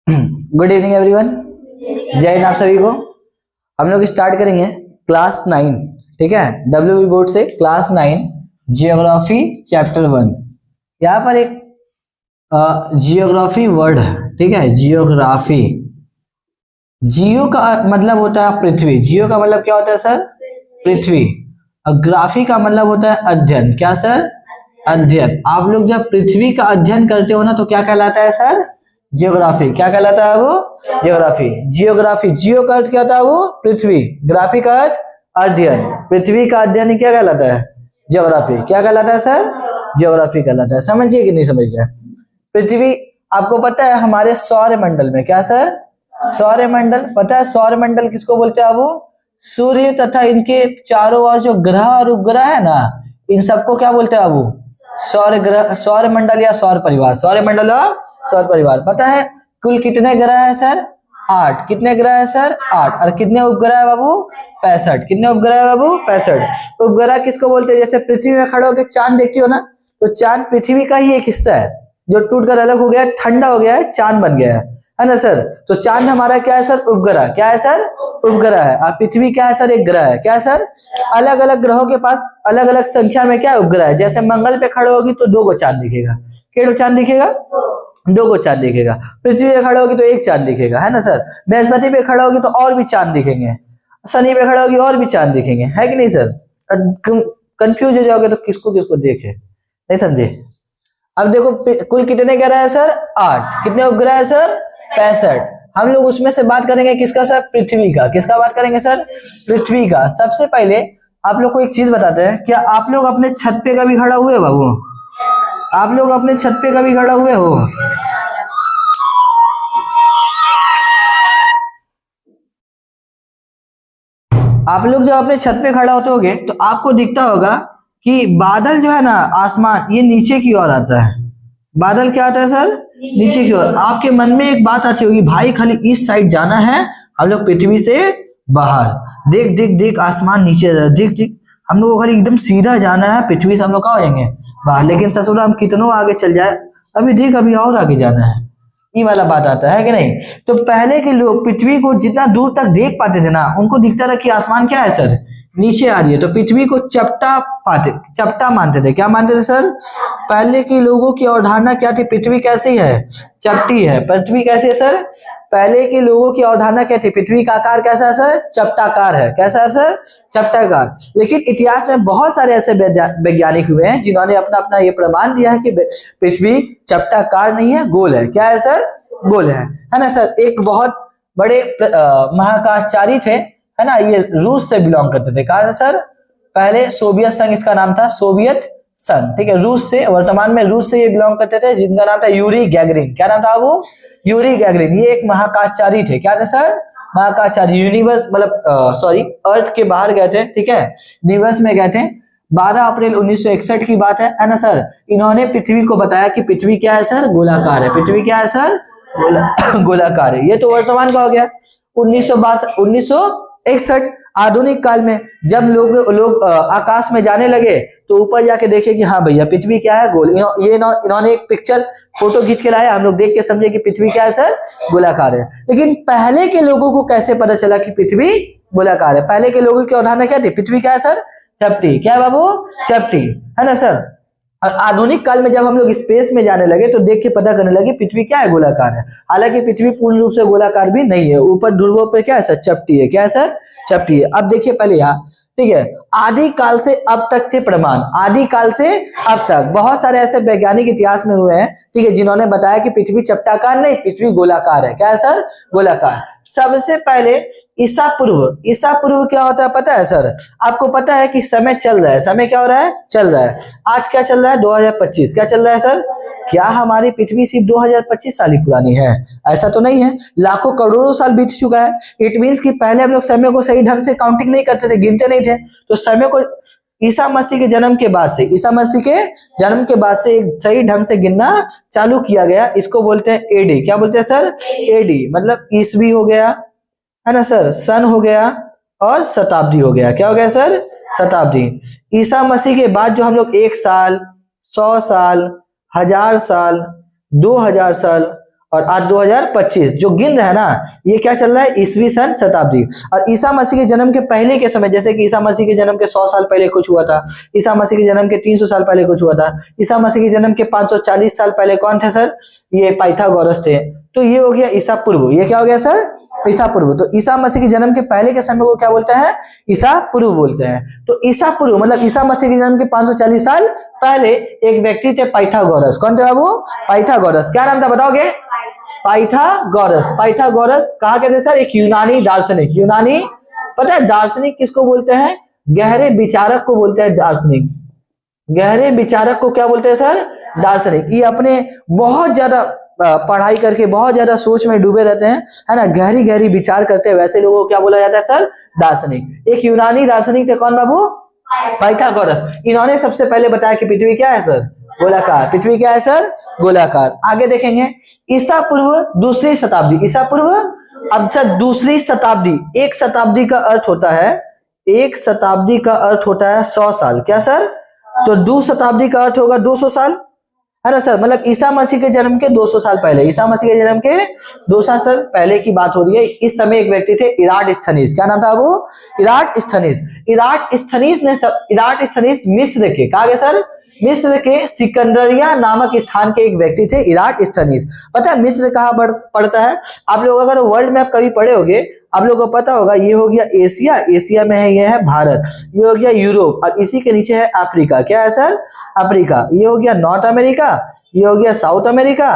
Good evening everyone, जय हिंद आप सभी को। हम लोग स्टार्ट करेंगे क्लास 9, ठीक है, डब्ल्यूबी बोर्ड से क्लास 9 जियोग्राफी चैप्टर 1। यहाँ पर एक जियोग्राफी वर्ड है, ठीक है, जियोग्राफी। जियो का मतलब होता है पृथ्वी, जियो का मतलब क्या होता है सर? पृथ्वी। और ग्राफी का मतलब होता है अध्ययन। क्या सर? अध्ययन। आप लोग जब पृथ्वी का अध्ययन करते हो ना तो क्या कहलाता है सर? जियोग्राफी। क्या कहलाता है वो? जियोग्राफी। जियोग्राफी, जियो का अर्थ क्या होता है? वो पृथ्वी। ग्राफी का अर्थ अध्ययन। पृथ्वी का अध्ययन क्या कहलाता है? जियोग्राफी। क्या कहलाता है सर? जियोग्राफी कहलाता है। समझिए कि नहीं समझ गए? पृथ्वी, आपको पता है हमारे सौर मंडल में, क्या सर? सौर मंडल। पता है सौर मंडल किसको बोलते हैं? वो सूर्य तथा इनके चारों ओर जो ग्रह और उपग्रह है ना, इन सबको क्या बोलते हैं? वो सौर ग्रह, सौर मंडल या सौर परिवार। सौर मंडल और सौर परिवार। पता है कुल कितने ग्रह है सर? 8। कितने ग्रह है सर? 8। और कितने उपग्रह है बाबू? 65। कितने उपग्रह है बाबू? 65। उपग्रह किसको बोलते हैं? जैसे पृथ्वी में खड़े होकर चांद देखती हो ना, तो चांद पृथ्वी का ही एक हिस्सा है जो टूटकर अलग हो गया, ठंडा हो गया है, चांद बन गया है ना सर? तो चांद हमारा क्या है सर? उपग्रह। क्या है सर? उपग्रह है। और पृथ्वी क्या है सर? एक ग्रह है। क्या है सर? अलग अलग ग्रहों के पास अलग अलग संख्या में क्या है? उपग्रह है। जैसे मंगल पे खड़े होगी तो 2 को चांद दिखेगा। कितने चांद दिखेगा? 2 को चांद दिखेगा। पृथ्वी पे खड़े होगी तो 1 चांद दिखेगा, है ना सर? बृहस्पति पे खड़े होगी तो और भी चांद दिखेंगे। शनि पे खड़े होगी और भी चांद दिखेंगे, है कि नहीं सर? कंफ्यूज हो जाओगे तो किसको किसको देखे, नहीं समझे? अब देखो कुल कितने ग्रह है सर? 8। कितने उपग्रह है सर? 65। हम लोग उसमें से बात करेंगे किसका सर? पृथ्वी का। किसका बात करेंगे सर? पृथ्वी का। सबसे पहले आप लोग को एक चीज बताते हैं, क्या आप लोग अपने छत पे कभी खड़ा हुए बाबू? आप लोग अपने छत पे कभी खड़ा हुए हो? आप लोग जब अपने छत पे खड़ा होते होगे तो आपको दिखता होगा कि बादल जो है ना, आसमान, ये नीचे की ओर आता है। बादल क्या आता है सर? नीचे की ओर। आपके मन में एक बात आती होगी, भाई खाली इस साइड जाना है, हम लोग पृथ्वी से बाहर। देख देख देख आसमान नीचे, देख देख, हम लोग को खाली एकदम सीधा जाना है, पृथ्वी से हम लोग कहाँ हो जाएंगे? बाहर। लेकिन ससुरा हम कितनों आगे चल जाए, अभी देख अभी और आगे जाना है, ये वाला बात आता है कि नहीं? तो पहले के लोग पृथ्वी को जितना दूर तक देख पाते थे ना, उनको दिखता था कि आसमान क्या है सर? नीचे आ रही है। तो पृथ्वी को चपटा मानते थे। क्या मानते थे सर? पहले के लोगों की अवधारणा क्या थी? पृथ्वी कैसी है? चपटी है। पृथ्वी कैसी है सर? पहले के लोगों की अवधारणा क्या थी? पृथ्वी का आकार कैसा है सर? चपटाकार है। कैसा है सर? चपटाकार। लेकिन इतिहास में बहुत सारे ऐसे वैज्ञानिक हुए हैं जिन्होंने अपना अपना ये प्रमाण दिया है कि पृथ्वी चपटाकार नहीं है, गोल है। क्या है सर? गोल है ना सर? एक बहुत बड़े महाकाशचारी थे, है ना, ये रूस से बिलोंग करते थे। कहा सर? पहले सोवियत संघ इसका नाम था, सोवियत संघ, ठीक है, रूस से। वर्तमान में रूस से ये बिलोंग करते थे, जिनका नाम था यूरी गैगरिन। क्या नाम था वो? Yuri Gagarin. ये एक महाकाशचारी थे। क्या थे सर? महाकाशचारी। यूनिवर्स मतलब सॉरी, अर्थ के बाहर गए थे, ठीक है, यूनिवर्स में गए थे। 12 अप्रैल 1961 की बात है ना सर? इन्होंने पृथ्वी को बताया कि पृथ्वी क्या है सर? गोलाकार है। पृथ्वी क्या है सर? गोलाकार है। ये तो वर्तमान का हो गया। 1961 आधुनिक काल में जब लोग आकाश में जाने लगे तो ऊपर जाके देखे कि हाँ भैया पृथ्वी क्या है? गोल। इन्होंने एक पिक्चर फोटो खींच के लाया, हम लोग देख के समझे कि पृथ्वी क्या है सर? गोलाकार है। लेकिन पहले के लोगों को कैसे पता चला कि पृथ्वी गोलाकार है? पहले के लोगों की अवधारणा क्या थी? पृथ्वी क्या है सर? चपटी। क्या है बाबू? चपटी, है ना सर? और आधुनिक काल में जब हम लोग स्पेस में जाने लगे तो देख के पता करने लगे पृथ्वी क्या है? गोलाकार है। हालांकि पृथ्वी पूर्ण रूप से गोलाकार भी नहीं है, ऊपर ध्रुवों पे क्या है सर? चपटी है। क्या है सर? चपटी है। अब देखिए पहले यहाँ, ठीक है, आदि काल से अब तक थे प्रमाण। आदि काल से अब तक बहुत सारे ऐसे वैज्ञानिक इतिहास में हुए हैं, ठीक है, जिन्होंने बताया कि पृथ्वी चपटाकार नहीं, पृथ्वी गोलाकार है। क्या है सर? गोलाकार। सबसे पहले ईसा पूर्व क्या होता है पता है सर? आपको पता है कि समय चल रहा है। समय क्या हो रहा है? चल रहा है। आज क्या चल रहा है? 2025। क्या चल रहा है सर? क्या हमारी पृथ्वी सिर्फ 2025 साल ही पुरानी है? ऐसा तो नहीं है, लाखों करोड़ों साल बीत चुका है। इट मीन्स कि पहले हम लोग समय को सही ढंग से काउंटिंग नहीं करते थे, गिनते नहीं थे। तो समय को ईसा मसीह के जन्म के बाद से, ईसा मसीह के जन्म के बाद से सही ढंग से गिनना चालू किया गया। इसको बोलते हैं एडी। क्या बोलते हैं सर? एडी मतलब ईस्वी हो गया, है ना सर, सन हो गया और शताब्दी हो गया। क्या हो गया सर? शताब्दी। ईसा मसीह के बाद जो हम लोग 1 साल, 100 साल, 1000 साल, 2000 साल और आज 2025 जो गिन रहा है ना, ये क्या चल रहा है, ईसवी सन शताब्दी। और ईसा मसीह के जन्म के पहले के समय, जैसे कि ईसा मसीह के जन्म के 100 साल पहले कुछ हुआ था, ईसा मसीह के जन्म के 300 साल पहले कुछ हुआ था, ईसा मसीह के जन्म के 540 साल पहले कौन थे सर, ये पाइथागोरस थे। तो ये हो गया ईसा पूर्व। ये क्या हो गया सर, ईसा पूर्व। तो ईसा मसीह के जन्म के पहले के समय को क्या बोलते हैं, ईसा पूर्व बोलते हैं। तो ईसा पूर्व मतलब ईसा मसीह के जन्म के 540 साल पहले एक व्यक्ति थे पाइथागोरस। कौन थे बाबू, पाइथागोरस। क्या नाम था बताओगे, पाइथागोरस। पाइथागोरस कहा के थे सर, एक यूनानी दार्शनिक। यूनानी, पता है दार्शनिक किसको बोलते हैं, गहरे विचारक को बोलते हैं दार्शनिक। गहरे विचारक को क्या बोलते हैं सर, दार्शनिक। ये अपने बहुत ज्यादा पढ़ाई करके बहुत ज्यादा सोच में डूबे रहते हैं, है ना, गहरी गहरी विचार करते हैं, वैसे लोगों को क्या बोला जाता है सर, दार्शनिक। एक यूनानी दार्शनिक थे, कौन बाबू, पाइथागोरस। इन्होंने सबसे पहले बताया कि पृथ्वी क्या है सर, गोलाकार। पृथ्वी क्या है सर, गोलाकार। आगे देखेंगे, ईसा पूर्व दूसरी शताब्दी। ईसा पूर्व, अब सर दूसरी शताब्दी, एक शताब्दी का अर्थ होता है, एक शताब्दी का अर्थ होता है 100 साल। क्या सर, तो 2 शताब्दी का अर्थ होगा 200 साल, है ना सर। मतलब ईसा मसीह के जन्म के 200 साल पहले, ईसा मसीह के जन्म के 200 साल पहले की बात हो रही है। इस समय एक व्यक्ति थे इराटस्थनीस। क्या नाम था वो, इराटस्थनीस। इराटस्थनीस मिस्र के, कहा गया सर, मिस्र के सिकंदरिया नामक स्थान के एक व्यक्ति थे इराटस्थनीस। पता है मिस्र कहाँ पड़ता है, आप लोग अगर वर्ल्ड मैप कभी पढ़े होगे, आप लोगों को पता होगा, ये हो गया एशिया, एशिया में है, ये है भारत, ये हो गया यूरोप, और इसी के नीचे है अफ्रीका। क्या है सर, अफ्रीका। ये हो गया नॉर्थ अमेरिका, ये हो गया साउथ अमेरिका,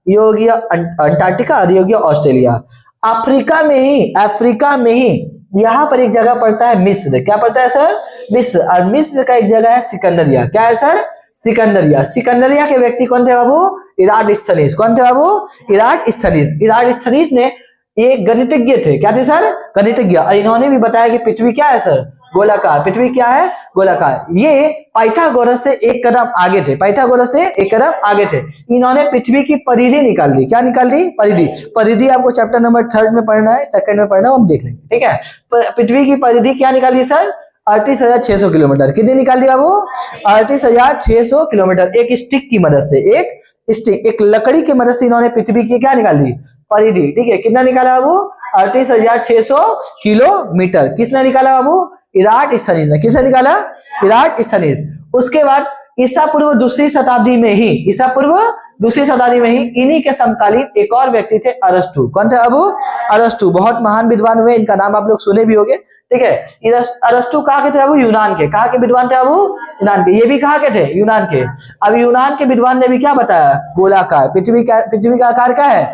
ये हो गया अंटार्कटिका, और ये हो गया ऑस्ट्रेलिया। अफ्रीका में ही यहाँ पर एक जगह पड़ता है मिस्र। क्या पड़ता है सर, मिस्र। और मिस्र का एक जगह है सिकंदरिया। क्या है सर, सिकंदरिया। सिकंदरिया के व्यक्ति कौन थे बाबू, इराटस्थनीस। कौन थे बाबू, इराटस्थनीस। इराटस्थनीस ने ये गणितज्ञ थे। क्या थे सर, गणितज्ञ। और इन्होंने भी बताया कि पृथ्वी क्या है सर, गोलाकार। पृथ्वी क्या है, गोलाकार। ये पाइथागोरस से एक कदम आगे थे, पाइथागोरस से एक कदम आगे थे। इन्होंने पृथ्वी की परिधि निकाल दी। क्या निकाल दी, परिधि। परिधि आपको चैप्टर नंबर 3 में पढ़ना है, 2 में पढ़ना है, हम देख लेंगे, ठीक है। पृथ्वी की परिधि क्या निकाल दी सर, 38,600 किलोमीटर। कितनी निकाल दिया वो, 38,600 किलोमीटर। एक स्टिक की मदद से, एक स्टिक, एक लकड़ी की मदद से इन्होंने पृथ्वी की क्या निकाल दी, परिधि। ठीक है, कितना निकाला बाबू, 38,600 किलोमीटर। किसने निकाला बाबू, इराटस्थनीस ने। किसने निकाला, इराटस्थनीस। उसके बाद ईसा पूर्व दूसरी शताब्दी में ही, ईसा पूर्व दूसरी शताब्दी में ही इन्हीं के समकालीन एक और व्यक्ति थे, अरस्तु। कौन थे अबू, अरस्तु। बहुत महान विद्वान हुए, इनका नाम आप लोग सुने भी होंगे, ठीक है। अरस्तु कहाँ के थे अबू, यूनान के। कहाँ के विद्वान थे अबू, यूनान के। ये भी कहाँ के थे, यूनान के। अब यूनान के विद्वान ने भी क्या बताया, गोलाकार। पृथ्वी का आकार क्या है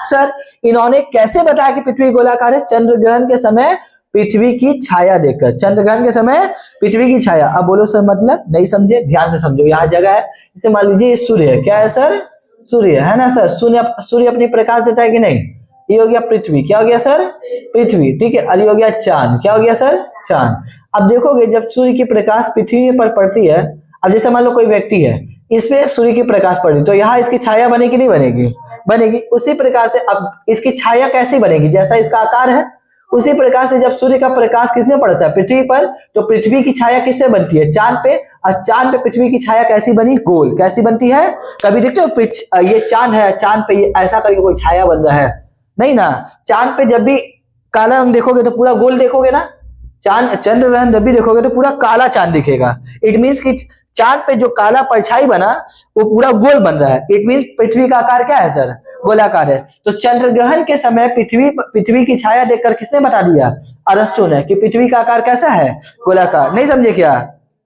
सर, इन्होंने कैसे बताया कि पृथ्वी गोलाकार है, चंद्र ग्रहण के समय पृथ्वी की छाया देखकर। चंद्र ग्रहण के समय पृथ्वी की छाया। अब बोलो सर मतलब नहीं समझे, ध्यान से समझो। यहाँ जगह है, इसे मान लीजिए सूर्य है। क्या है सर, सूर्य है ना सर। सूर्य अपनी प्रकाश देता है कि नहीं। ये हो गया पृथ्वी। क्या हो गया सर, पृथ्वी, ठीक है। और ये हो गया चांद। क्या हो गया सर, चांद। अब देखोगे जब सूर्य की प्रकाश पृथ्वी पर पड़ती है, अब जैसे मान लो कोई व्यक्ति है, इसमें सूर्य की प्रकाश पड़ रही, तो यहाँ इसकी छाया बनेगी नहीं बनेगी, बनेगी। उसी प्रकार से अब इसकी छाया कैसे बनेगी, जैसा इसका आकार है उसी प्रकार से जब सूर्य का प्रकाश किसमें पड़ता है, पृथ्वी पर, तो पृथ्वी की छाया किससे बनती है, चांद पे। और चांद पे पृथ्वी की छाया कैसी बनी, गोल। कैसी बनती है, कभी देखते हो ये चांद है, चांद पे ये ऐसा करके कोई छाया बन रहा है, नहीं ना। चांद पे जब भी काला रंग देखोगे तो पूरा गोल देखोगे ना। चंद्र ग्रहण जब भी देखोगे तो पूरा काला चांद दिखेगा। इट मीन्स कि चांद पे जो काला परछाई बना वो पूरा गोल बन रहा है। इट मीन्स पृथ्वी का आकार क्या है सर, गोलाकार है। तो चंद्र ग्रहण के समय पृथ्वी की छाया देखकर किसने बता दिया, अरस्तु ने, कि पृथ्वी का आकार कैसा है, गोलाकार। नहीं समझे क्या,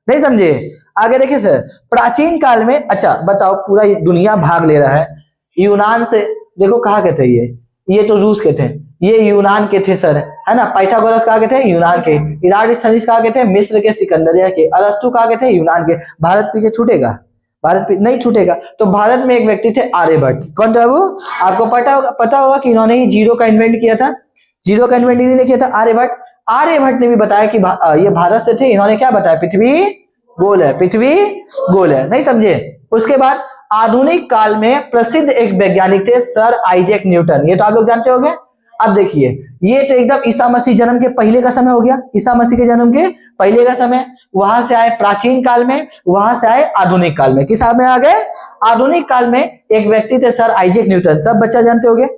नहीं समझे। आगे देखिए सर, प्राचीन काल में, अच्छा बताओ, पूरा दुनिया भाग ले रहा है। यूनान से देखो कहाँ के थे ये तो रूस के थे, ये यूनान के थे सर, है ना। पाइथागोरस कहाँ के थे, यूनान के। इराटस्थनीस कहाँ के थे, मिस्र के, सिकंदरिया के। अरस्तु कहाँ के थे, यूनान के। भारत पीछे छूटेगा, भारत नहीं छूटेगा। तो भारत में एक व्यक्ति थे, आर्यभट्ट। कौन था वो, आपको पता होगा कि इन्होंने ही जीरो का इन्वेंट किया था। जीरो का इन्वेंट इन्होंने किया था, आर्यभट्ट। आर्यभट्ट ने भी बताया कि ये भारत से थे। इन्होंने क्या बताया, पृथ्वी गोल है, पृथ्वी गोल है। नहीं समझे। उसके बाद आधुनिक काल में प्रसिद्ध एक वैज्ञानिक थे, सर आइजैक न्यूटन। ये तो आप लोग जानते होंगे। अब देखिए, ये तो एकदम ईसा मसीह जन्म के पहले का समय हो गया, ईसा मसीह के जन्म के पहले का समय। वहां से आए प्राचीन काल में, वहां से आए आधुनिक काल में। किस काल में आ गए? आधुनिक काल में। एक व्यक्ति थे सर आइजैक न्यूटन, सब बच्चा जानते होंगे,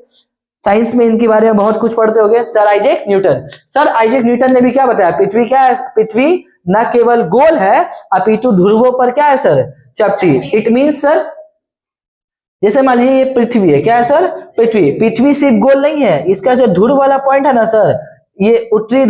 साइंस में इनके बारे में बहुत कुछ पढ़ते होंगे। Sir Isaac Newton. Sir Isaac Newton ने भी क्या बताया? पृथ्वी क्या है? पृथ्वी न केवल गोल है अपितु ध्रुवों पर क्या है सर? चपटी। इट मीन्स सर, जैसे मान लीजिए ये पृथ्वी है, क्या है सर? पृथ्वी सिर्फ गोल नहीं है, इसका जो ध्रुव वाला पॉइंट है ना सर, ये उत्तरी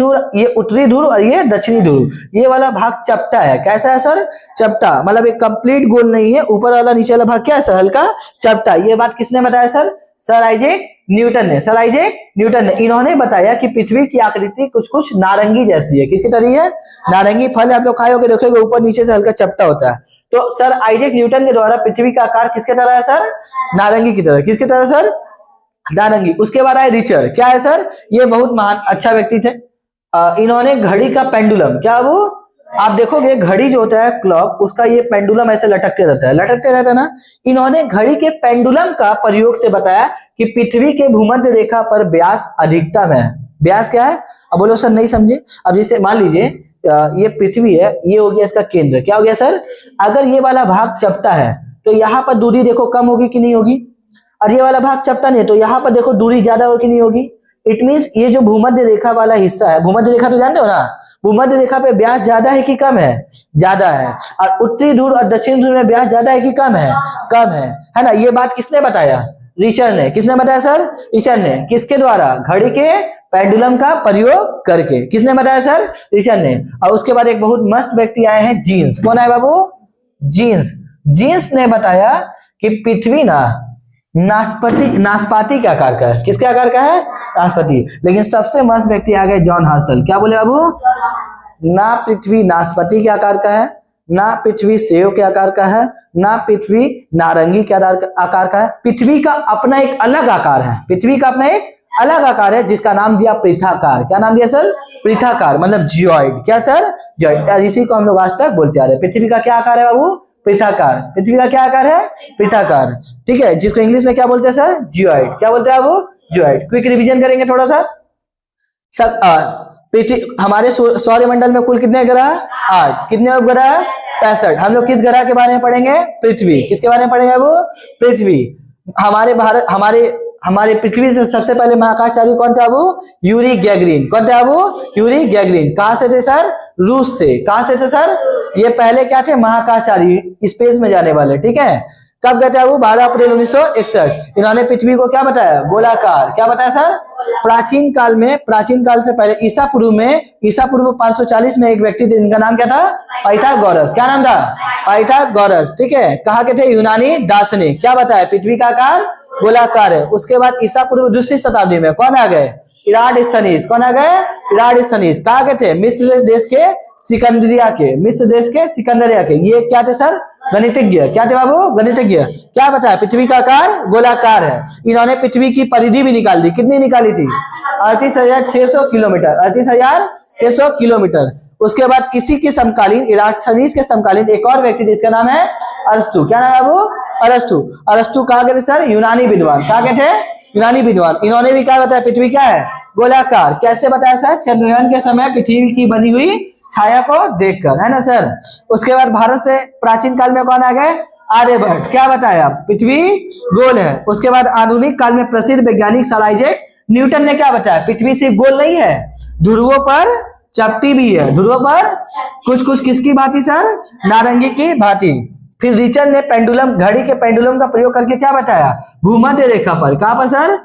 ध्रुव और ये दक्षिणी ध्रुव, ये वाला भाग चपटा है। कैसा है सर? चपटा। मतलब एक कंप्लीट गोल नहीं है, ऊपर वाला नीचे वाला भाग क्या है सर? हल्का चपटा। ये बात किसने बताया सर? सर आइजैक न्यूटन ने। सर आइजैक न्यूटन ने, इन्होंने बताया कि पृथ्वी की आकृति कुछ कुछ नारंगी जैसी है। किसकी तरह है? नारंगी। फल आप लोग खाए होगे, देखोगे ऊपर नीचे से हल्का चपटा होता है। तो सर आइजैक न्यूटन के द्वारा पृथ्वी का आकार किसके तरह है सर? नारंगी की तरह। किसकी तरह सर? नारंगी। उसके बाद आए रिचर। क्या है सर? ये बहुत महान अच्छा व्यक्ति थे। इन्होंने घड़ी का पेंडुलम, क्या वो आप देखोगे घड़ी जो होता है क्लॉक, उसका ये पेंडुलम ऐसे लटकते रहता है ना। इन्होंने घड़ी के पेंडुलम का प्रयोग से बताया कि पृथ्वी के भूमध्य रेखा पर व्यास अधिकतम है। व्यास क्या है? अब बोलो सर नहीं समझे। अब जैसे मान लीजिए ये पृथ्वी है, ये हो गया इसका केंद्र। क्या हो गया सर? अगर ये वाला भाग चपटा है तो यहाँ पर दूरी देखो कम होगी कि नहीं होगी, और ये वाला भाग चपटा नहीं है तो यहाँ पर देखो दूरी ज्यादा होगी कि नहीं होगी। इट मीन्स ये जो भूमध्य रेखा वाला हिस्सा है, भूमध्य रेखा तो जानते हो ना, भूमध्य रेखा पे व्यास ज्यादा है कि कम है? ज्यादा है। और उत्तरी ध्रुव और दक्षिण ध्रुव में व्यास ज्यादा है कि कम है? कम है ना। ये बात किसने बताया? रिचर ने। किसने बताया सर? रिचर ने। किसके द्वारा? घड़ी के पेंडुलम का प्रयोग करके। किसने बताया सर? रिचर ने। और उसके बाद एक बहुत मस्त व्यक्ति आए हैं, जीन्स। कौन आए बाबू? जीन्स ने बताया कि पृथ्वी ना नाशपाती के आकार का है। किसके आकार का है? नाशपाती। लेकिन सबसे मस्त व्यक्ति आ गए जॉन हर्शल। क्या बोले बाबू? ना पृथ्वी नाशपाती के आकार का है, ना पृथ्वी सेव के आकार का है, ना पृथ्वी नारंगी के आकार का है। पृथ्वी का अपना एक अलग आकार है। पृथ्वी का अपना एक अलग आकार है जिसका नाम दिया पृथाकार। क्या नाम दिया सर? पृथाकार। मतलब जियोइड। क्या सर? जियोइड। इसी को हम लोग आज तक बोलते आ रहे हैं। पृथ्वी का क्या आकार है बाबू? पृथाकार। पृथ्वी का क्या आकार है? पृथाकार। ठीक है, जिसको इंग्लिश में क्या बोलते हैं सर? जियोइड। क्या बोलते हैं बाबू? जियोइड। क्विक रिवीजन करेंगे थोड़ा सा। सब हमारे सौरमंडल में कुल कितने ग्रह? 8। कितने उपग्रह? 65। हम लोग किस ग्रह के बारे में पढ़ेंगे? पृथ्वी। किसके बारे में पढ़ेंगे वो? पृथ्वी। हमारे पृथ्वी से सबसे पहले महाकाशचारी कौन था वो? Yuri Gagarin. कौन था वो? Yuri Gagarin. कहां से थे सर? रूस से। कहां से थे सर? ये पहले क्या थे? महाकाशचारी, स्पेस में जाने वाले। ठीक है। कब गए थे वो? 12 अप्रैल 1961। इन्होंने पृथ्वी को क्या बताया? गोलाकार। क्या बताया सर? प्राचीन काल से पहले ईसा पूर्व 540 में एक व्यक्ति थे जिनका नाम क्या था? पाइथागोरस। क्या नाम था? पाइथागोरस। ठीक है। कहा के थे? यूनानी दार्शनिक। क्या बताया? पृथ्वी का आकार गोलाकार है। उसके बाद ईसा पूर्व 2री शताब्दी में कौन आ गए? इराडस्थनीज। कौन आ गए? इराडस्थनीज। कहा गए थे? मिस्र देश के सिकंदरिया के। ये क्या थे सर? गणितज्ञ। क्या थे बाबू? गणितज्ञ। क्या बताया? पृथ्वी का आकार गोलाकार है। इन्होंने पृथ्वी की परिधि भी निकाल दी। कितनी निकाली थी? 38,600 किलोमीटर। 38,600 किलोमीटर। उसके बाद इसी के समकालीन, इराडस्थनीज के समकालीन एक और व्यक्ति जिसका नाम है अरस्तु। क्या नाम है बाबू? अरस्तु कहा गए सर? यूनानी विद्वान। कहा गए थे? यूनानी विद्वान। इन्होंने भी क्या बताया? पृथ्वी क्या है? गोलाकार। कैसे बताया सर? चंद्रग्रहण के समय पृथ्वी की बनी हुई छाया को देखकर, है ना सर। उसके बाद भारत से प्राचीन काल में कौन आ गए? आर्यभट्ट। क्या बताया? पृथ्वी गोल है। उसके बाद आधुनिक काल में प्रसिद्ध वैज्ञानिक सर आइजैक न्यूटन ने क्या बताया? पृथ्वी सिर्फ गोल नहीं है, ध्रुवों पर चपटी भी है। ध्रुवों पर कुछ कुछ किसकी भांति सर? नारंगी की भांति। फिर रिचर ने घड़ी के पेंडुलम का प्रयोग करके क्या बताया? भूमध्य रेखा पर। कहां पर सर?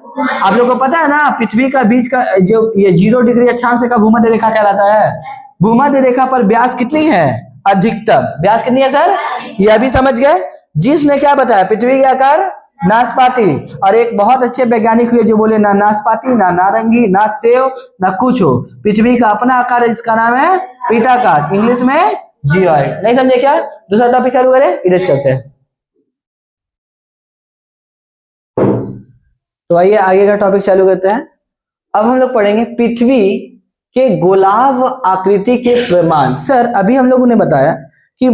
आप लोगों को पता है ना, पृथ्वी का बीच का जो ये 0 डिग्री अक्षांश का भूमध्य रेखा कहलाता है। भूमध्य रेखा पर व्यास कितनी है? अधिकतम। व्यास कितनी है सर? यह भी समझ गए। जिसने क्या बताया? पृथ्वी का आकार नाशपाती। और एक बहुत अच्छे वैज्ञानिक हुए जो बोले ना नाशपाती, ना नारंगी, ना सेव, ना कुछ हो। पृथ्वी का अपना आकार है जिसका नाम है पृथाकार, इंग्लिश में जियोइड। नहीं समझे क्या? दूसरा टॉपिक चालू करें, इरेज करते हैं। तो आइए आगे का टॉपिक चालू करते हैं। अब हम लोग पढ़ेंगे पृथ्वी के गोलाव आकृति के प्रमाण। सर अभी हम लोगों ने बताया कि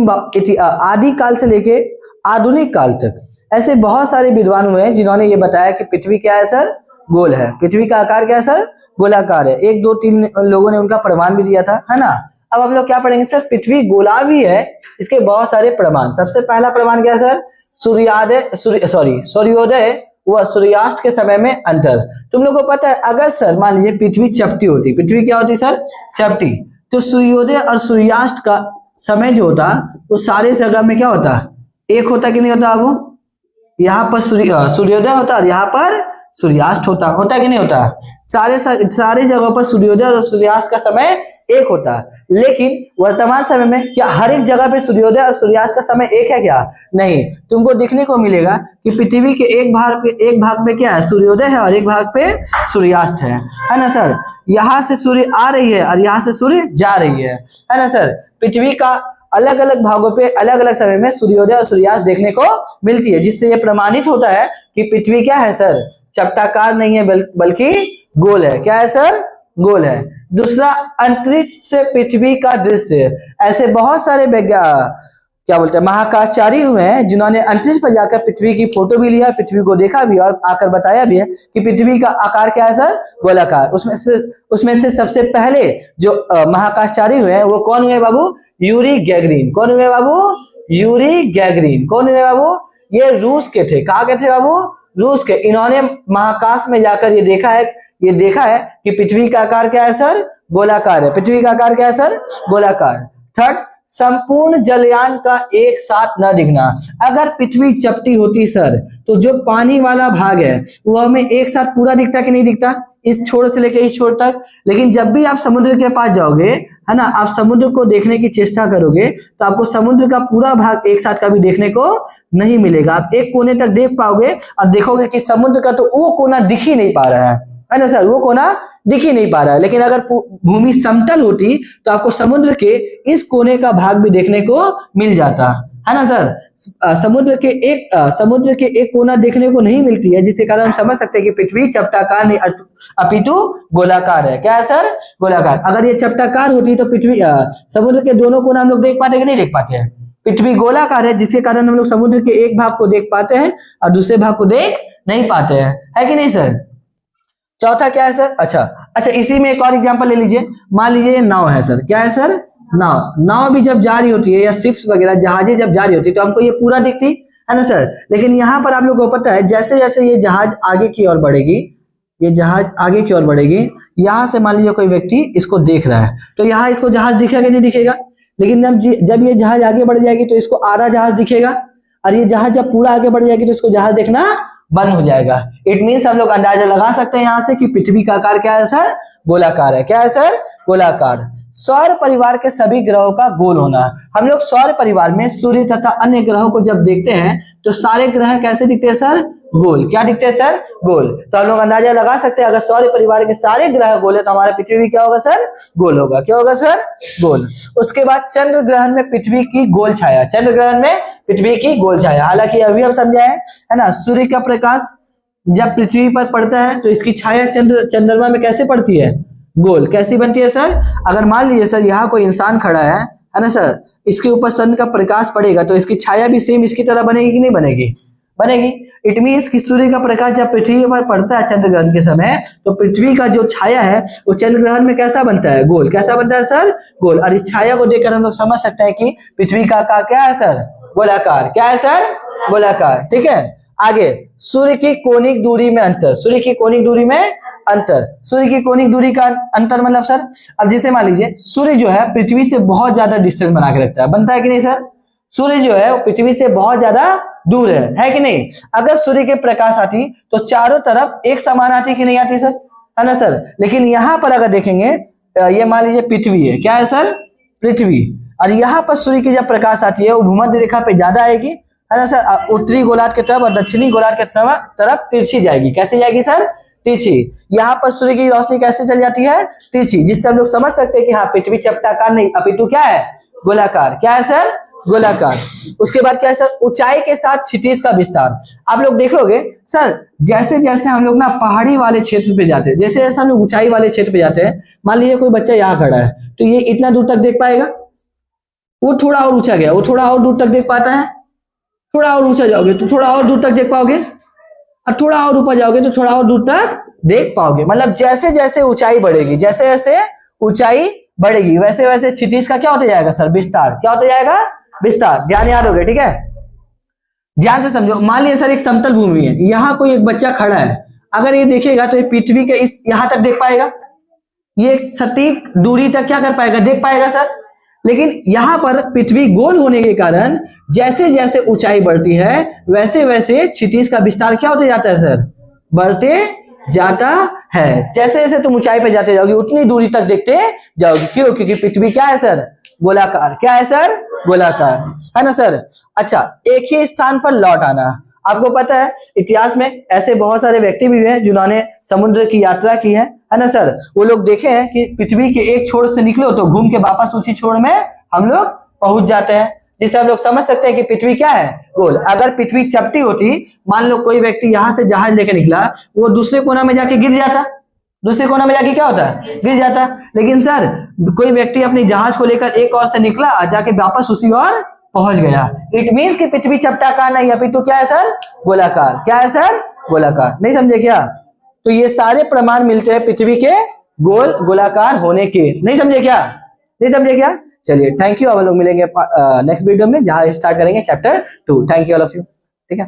आदि काल से लेके आधुनिक काल तक ऐसे बहुत सारे विद्वान हुए हैं जिन्होंने ये बताया कि पृथ्वी क्या है सर? गोल है। पृथ्वी का आकार क्या है सर? गोलाकार है। 1 2 3 लोगों ने उनका प्रमाण भी दिया था, है ना। अब हम लोग क्या पढ़ेंगे सर? पृथ्वी गोला भी है, इसके बहुत सारे प्रमाण। सबसे पहला प्रमाण क्या है सर? सूर्योदय व सूर्यास्त के समय में अंतर। तुम लोग को पता है, अगर सर मान लीजिए पृथ्वी चपटी होती, पृथ्वी क्या होती सर? चपटी, तो सूर्योदय और सूर्यास्त का समय जो होता वो सारे जगह में क्या होता? एक होता कि नहीं होता? अब यहाँ पर सूर्योदय होता और यहाँ पर सूर्यास्त होता कि नहीं होता? सारे जगहों पर सूर्योदय और सूर्यास्त का समय एक होता, लेकिन वर्तमान समय में क्या हर एक जगह पे सूर्योदय और सूर्यास्त का समय एक है क्या? नहीं। तुमको देखने को मिलेगा कि पृथ्वी के एक भाग पे क्या है? सूर्योदय है और एक भाग पे सूर्यास्त है ना सर। यहाँ से सूर्य आ रही है और यहाँ से सूर्य जा रही है ना सर। पृथ्वी का अलग अलग भागों पे अलग अलग समय में सूर्योदय और सूर्यास्त देखने को मिलती है, जिससे यह प्रमाणित होता है कि पृथ्वी क्या है सर? चपटाकार नहीं है बल्कि गोल है। क्या है सर? गोल है। दूसरा, अंतरिक्ष से पृथ्वी का दृश्य। ऐसे बहुत सारे क्या बोलते हैं महाकाशचारी हुए हैं जिन्होंने अंतरिक्ष पर जाकर पृथ्वी की फोटो भी लिया, पृथ्वी को देखा भी और आकर बताया भी है कि पृथ्वी का आकार क्या है सर? गोलाकार। उसमें से सबसे पहले जो महाकाशचारी हुए हैं वो कौन हुए बाबू? Yuri Gagarin. कौन हुए बाबू? Yuri Gagarin. कौन हुए बाबू? ये रूस के थे। कहाँ के थे बाबू? रूस के। इन्होंने महाकाश में जाकर ये देखा है कि पृथ्वी का आकार क्या है सर? गोलाकार है। पृथ्वी का आकार क्या है सर? गोलाकार। थर्ड, संपूर्ण जलयान का एक साथ न दिखना। अगर पृथ्वी चपटी होती सर तो जो पानी वाला भाग है वो हमें एक साथ पूरा दिखता कि नहीं दिखता? इस छोर से लेकर इस छोर तक। लेकिन जब भी आप समुद्र के पास जाओगे, है ना, आप समुद्र को देखने की चेष्टा करोगे तो आपको समुद्र का पूरा भाग एक साथ कभी देखने को नहीं मिलेगा। आप एक कोने तक देख पाओगे और देखोगे कि समुद्र का तो वो कोना दिख ही नहीं पा रहा है ना सर, वो कोना दिख ही नहीं पा रहा है। लेकिन अगर भूमि समतल होती तो आपको समुद्र के इस कोने का भाग भी देखने को मिल जाता, है ना सर। समुद्र के एक कोना देखने को नहीं मिलती है, जिसके कारण हम समझ सकते हैं कि पृथ्वी चपटाकार नहीं अपितु गोलाकार है। क्या है सर? गोलाकार। अगर ये चपटाकार होती तो पृथ्वी समुद्र के दोनों कोना हम लोग देख पाते कि नहीं देख पाते हैं? पृथ्वी गोलाकार है, जिसके कारण हम लोग समुद्र के एक भाग को देख पाते हैं और दूसरे भाग को देख नहीं पाते हैं, है कि नहीं सर। चौथा क्या है सर? अच्छा, इसी में एक और एग्जांपल ले लीजिए। मान लीजिए ये नाव है सर। क्या है सर? नाव भी जब जा रही होती है या शिप्स वगैरह जहाजें जब जा रही होती है तो हमको ये पूरा दिखती है ना सर। लेकिन यहाँ पर आप लोगों को पता है जैसे जैसे ये जहाज आगे की ओर बढ़ेगी, यहाँ से मान लीजिए कोई व्यक्ति इसको देख रहा है तो यहाँ इसको जहाज दिखेगा कि नहीं दिखेगा? लेकिन जब ये जहाज आगे बढ़ जाएगी तो इसको आधा जहाज दिखेगा और ये जहाज जब पूरा आगे बढ़ जाएगी तो इसको जहाज देखना बंद हो जाएगा। इट मीन्स हम लोग अंदाजा लगा सकते हैं यहाँ से कि पृथ्वी का आकार क्या है सर? गोलाकार है। क्या है सर? गोलाकार। सौर परिवार के सभी ग्रहों का गोल होना। हम लोग सौर परिवार में सूर्य तथा अन्य ग्रहों को जब देखते हैं तो सारे ग्रह कैसे दिखते हैं सर? गोल। क्या दिखते हैं सर? गोल। तो हम लोग अंदाजा लगा सकते हैं अगर सौर परिवार के सारे ग्रह गोल है तो हमारा पृथ्वी भी क्या होगा सर? गोल होगा। क्या होगा सर? गोल। उसके बाद चंद्र ग्रहण में पृथ्वी की गोल छाया। चंद्र ग्रहण में पृथ्वी की गोल छाया। हालांकि अभी हम समझाए है ना, सूर्य का प्रकाश जब पृथ्वी पर पड़ता है तो इसकी छाया चंद्रमा में कैसे पड़ती है? गोल। कैसी बनती है सर? अगर मान लीजिए सर यहाँ कोई इंसान खड़ा है ना सर, इसके ऊपर सन का प्रकाश पड़ेगा तो इसकी छाया भी सेम इसकी तरह बनेगी कि नहीं बनेगी? बनेगी। इट मीन्स कि सूर्य का प्रकाश जब पृथ्वी पर पड़ता है चंद्र ग्रहण के समय तो पृथ्वी का जो छाया है वो चंद्र ग्रहण में कैसा बनता है? गोल। कैसा बनता है सर? गोल। और इस छाया को देखकर हम लोग समझ सकते हैं कि पृथ्वी का आकार क्या है सर? गोलाकार। क्या है सर? गोलाकार। ठीक है। आगे, सूर्य की कोणिक दूरी में अंतर। सूर्य की कोणिक दूरी में अंतर। सूर्य की कोणिक दूरी का अंतर मतलब सर, अब जैसे मान लीजिए सूर्य जो है पृथ्वी से बहुत ज्यादा डिस्टेंस बना के रखता है, बनता है कि नहीं सर? सूर्य जो है वो पृथ्वी से बहुत ज्यादा दूर है कि नहीं? अगर सूर्य के प्रकाश आती तो चारों तरफ एक समान आती कि नहीं आती सर, है ना सर। लेकिन यहाँ पर अगर देखेंगे ये मान लीजिए पृथ्वी है, क्या है सर? पृथ्वी। और यहाँ पर सूर्य की जब प्रकाश आती है वो भूमध्य रेखा पे ज्यादा आएगी, है ना सर। उत्तरी गोलार्ध की तरफ और दक्षिणी गोलार्ध की तरफ तिरछी जाएगी। कैसे जाएगी सर? तिरछी। यहाँ पर सूर्य की रोशनी कैसे चल जाती है? तिरछी। जिससे हम लोग समझ सकते हैं कि हाँ पृथ्वी चपटाकार नहीं अपितु क्या है? गोलाकार। क्या है सर? गोलाकार। उसके बाद क्या है सर? ऊंचाई के साथ क्षितिज का विस्तार। आप लोग देखोगे सर जैसे जैसे हम लोग ना पहाड़ी वाले क्षेत्र पे जाते हैं, जैसे जैसे हम लोग ऊंचाई वाले क्षेत्र पे जाते हैं, मान लीजिए कोई बच्चा यहाँ खड़ा है तो ये इतना दूर तक देख पाएगा, वो थोड़ा और ऊंचा गया वो थोड़ा और दूर तक देख पाता है, थोड़ा और ऊंचा जाओगे तो थोड़ा और दूर तक देख पाओगे, और थोड़ा और ऊपर जाओगे तो थोड़ा और दूर तक देख पाओगे। मतलब जैसे जैसे ऊंचाई बढ़ेगी, जैसे जैसे ऊंचाई बढ़ेगी, वैसे वैसे क्षितिज का क्या होता जाएगा सर? विस्तार। क्या होता जाएगा? विस्तार। ध्यान याद हो गया, ठीक है? ध्यान से समझो। मान लिया सर एक समतल भूमि है, यहाँ कोई एक बच्चा खड़ा है, अगर ये देखेगा तो ये पृथ्वी के इस यहां तक देख पाएगा, ये सटीक दूरी तक क्या कर पाएगा? देख पाएगा सर। लेकिन यहां पर पृथ्वी गोल होने के कारण जैसे जैसे ऊंचाई बढ़ती है वैसे वैसे क्षितिज का विस्तार क्या होते जाता है सर? बढ़ते जाता है। जैसे जैसे तुम ऊंचाई पे जाते जाओगे उतनी दूरी तक देखते जाओगे। क्यों? क्योंकि पृथ्वी क्या है सर? गोलाकार। क्या है सर? गोलाकार, है ना सर? अच्छा, एक ही स्थान पर लौट आना। आपको पता है इतिहास में ऐसे बहुत सारे व्यक्ति भी हुए हैं जिन्होंने समुद्र की यात्रा की है ना सर? वो लोग देखे हैं कि पृथ्वी के एक छोर से निकलो तो घूम के वापस उसी छोर में हम लोग पहुंच जाते हैं, जिससे हम लोग समझ सकते हैं कि पृथ्वी क्या है? गोल। अगर पृथ्वी चपटी होती, मान लो कोई व्यक्ति यहां से जहाज लेकर निकला, वो दूसरे कोना में जाके गिर जाता, दूसरे कोना में जाके क्या होता है? गिर जाता। लेकिन सर कोई व्यक्ति अपनी जहाज को लेकर एक और से निकला, जाके वापस उसी ओर पहुंच गया। इट मीन्स कि पृथ्वी चपटाकार नहीं है, तो क्या है सर? गोलाकार। क्या है सर? गोलाकार। नहीं समझे क्या? तो ये सारे प्रमाण मिलते हैं पृथ्वी के गोल गोलाकार होने के। नहीं समझे क्या? नहीं समझे क्या? चलिए, थैंक यू। अब हम लोग मिलेंगे नेक्स्ट वीडियो में, जहां स्टार्ट करेंगे chapter 2। Thank you all of you. ठीक है।